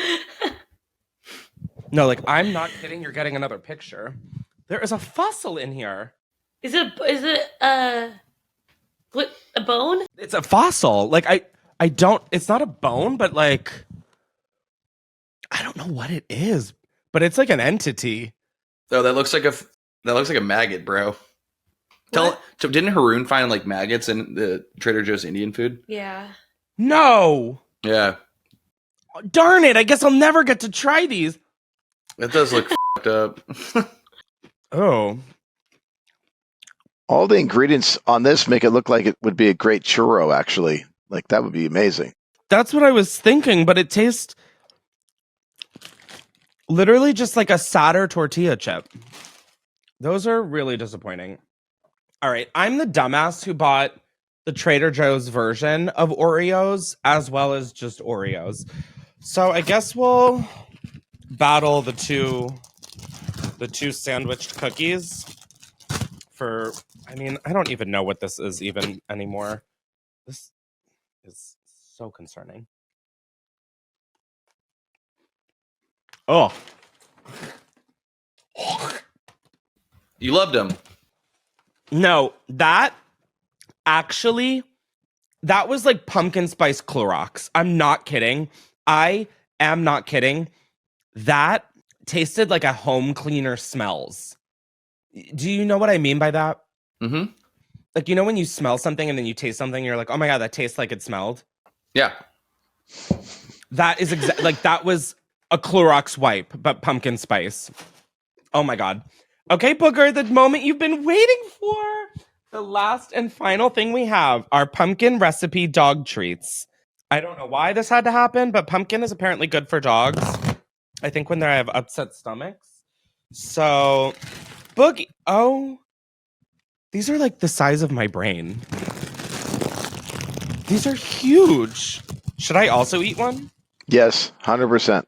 No, like, I'm not kidding. You're getting another picture. There is a fossil in here. Is it what, a bone? It's a fossil. Like, I don't, it's not a bone, but like, I don't know what it is, but it's like an entity. Oh, that looks like a maggot, bro. Didn't Haroon find like maggots in the Trader Joe's Indian food? Yeah. No. Yeah. Darn it. I guess I'll never get to try these. That does look fucked up. Oh. All the ingredients on this make it look like it would be a great churro, actually. Like, that would be amazing. That's what I was thinking, but it tastes literally just like a sadder tortilla chip. Those are really disappointing. All right, I'm the dumbass who bought the Trader Joe's version of Oreos as well as just Oreos. So I guess we'll battle the two sandwiched cookies for, I mean, I don't even know what this is even anymore. This is so concerning. Oh. You loved them. No, that was like pumpkin spice Clorox. I'm not kidding. I am not kidding. That tasted like a home cleaner smells. Do you know what I mean by that? Mm-hmm. Like, you know when you smell something and then you taste something, and you're like, oh my God, that tastes like it smelled? Yeah. That is like, that was a Clorox wipe, but pumpkin spice. Oh my God. Okay, Booger, the moment you've been waiting for. The last and final thing we have are pumpkin recipe dog treats. I don't know why this had to happen, but pumpkin is apparently good for dogs. I think when they have upset stomachs. So, Boogie. Oh, these are like the size of my brain. These are huge. Should I also eat one? Yes, 100%.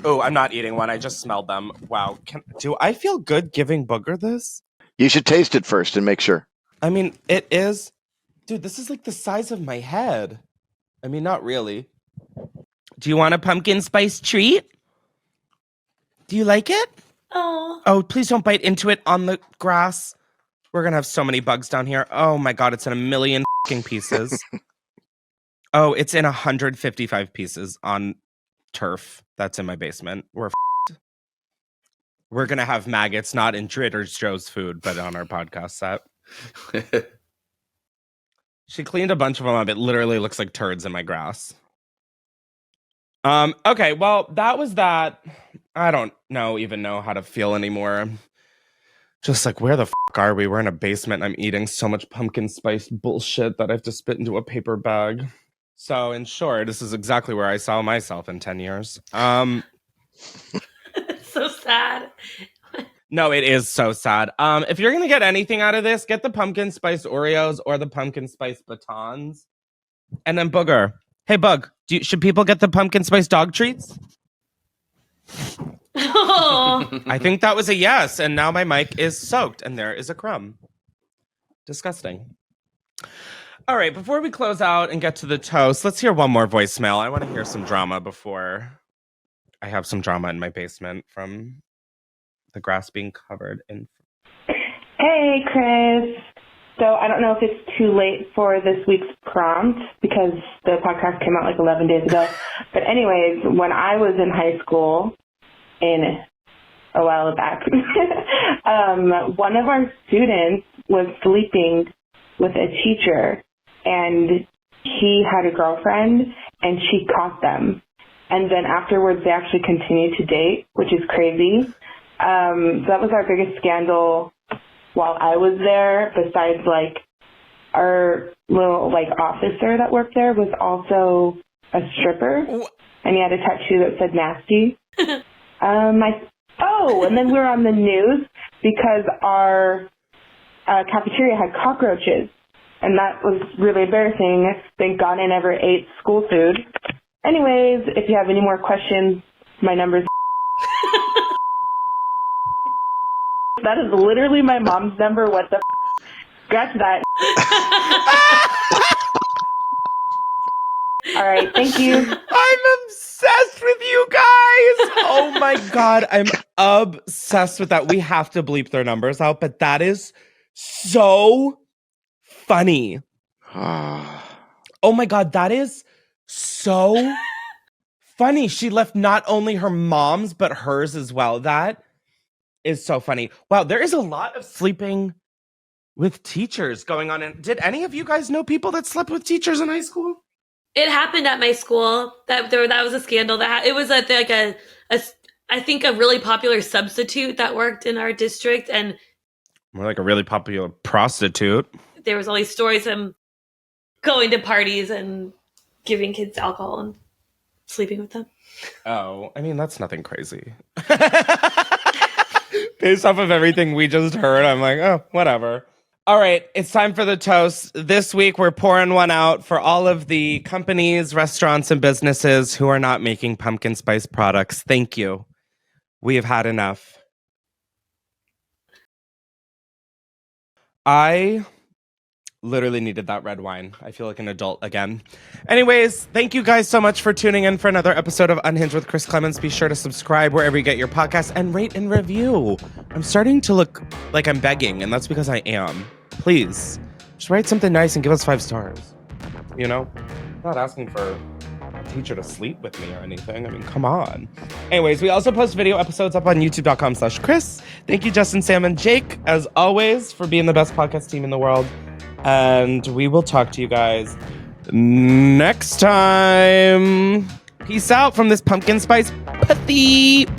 Oh, I'm not eating one. I just smelled them. Wow. Do I feel good giving Booger this? You should taste it first and make sure. I mean, it is. Dude, this is like the size of my head. I mean, not really. Do you want a pumpkin spice treat? Do you like it? Oh, please don't bite into it on the grass. We're going to have so many bugs down here. Oh my God, it's in a million pieces. Oh, it's in 155 pieces on turf that's in my basement. We're going to have maggots, not in Trader Joe's food, but on our podcast set. She cleaned a bunch of them up. It literally looks like turds in my grass. Okay, well, that was that. I don't even know how to feel anymore. Just like, where the fuck are we? We're in a basement. I'm eating so much pumpkin spice bullshit that I have to spit into a paper bag. So, in short, this is exactly where I saw myself in 10 years. It's so sad. No, it is so sad. If you're going to get anything out of this, get the pumpkin spice Oreos or the pumpkin spice batons. And then Booger. Hey, Bug, should people get the pumpkin spice dog treats? Oh. I think that was a yes. And now my mic is soaked and there is a crumb. Disgusting. All right, before we close out and get to the toast, let's hear one more voicemail. I want to hear some drama before I have some drama in my basement from the grass being covered in. Hey, Chris. So I don't know if it's too late for this week's prompt because the podcast came out like 11 days ago. But anyways, when I was in high school, a while back, one of our students was sleeping with a teacher, and he had a girlfriend, and she caught them. And then afterwards, they actually continued to date, which is crazy. So that was our biggest scandal while I was there, besides, like, our little, like, officer that worked there was also a stripper, and he had a tattoo that said nasty. And then we were on the news because our cafeteria had cockroaches, and that was really embarrassing. Thank God I never ate school food. Anyways, if you have any more questions, my number's That is literally my mom's number. What the Scratch that. All right, thank you. I'm obsessed with you guys. Oh my God, I'm obsessed with that. We have to bleep their numbers out, but that is so funny. Oh my God, that is so funny. She left not only her mom's, but hers as well. That is so funny. Wow, there is a lot of sleeping with teachers going on. And did any of you guys know people that slept with teachers in high school? It happened at my school. That was a scandal. It was I think a really popular substitute that worked in our district, and more like a really popular prostitute. There was all these stories of him going to parties and giving kids alcohol and sleeping with them. Oh, I mean, that's nothing crazy. Based off of everything we just heard, I'm like, oh, whatever. All right, it's time for the toast. This week, we're pouring one out for all of the companies, restaurants, and businesses who are not making pumpkin spice products. Thank you. We have had enough. I literally needed that red wine. I feel like an adult again. Anyways, thank you guys so much for tuning in for another episode of Unhinged with Chris Klemens. Be sure to subscribe wherever you get your podcasts and rate and review. I'm starting to look like I'm begging, and that's because I am. Please, just write something nice and give us 5 stars. You know? I'm not asking for a teacher to sleep with me or anything. I mean, come on. Anyways, we also post video episodes up on youtube.com/Chris. Thank you, Justin, Sam, and Jake, as always, for being the best podcast team in the world. And we will talk to you guys next time. Peace out from this pumpkin spice pathy.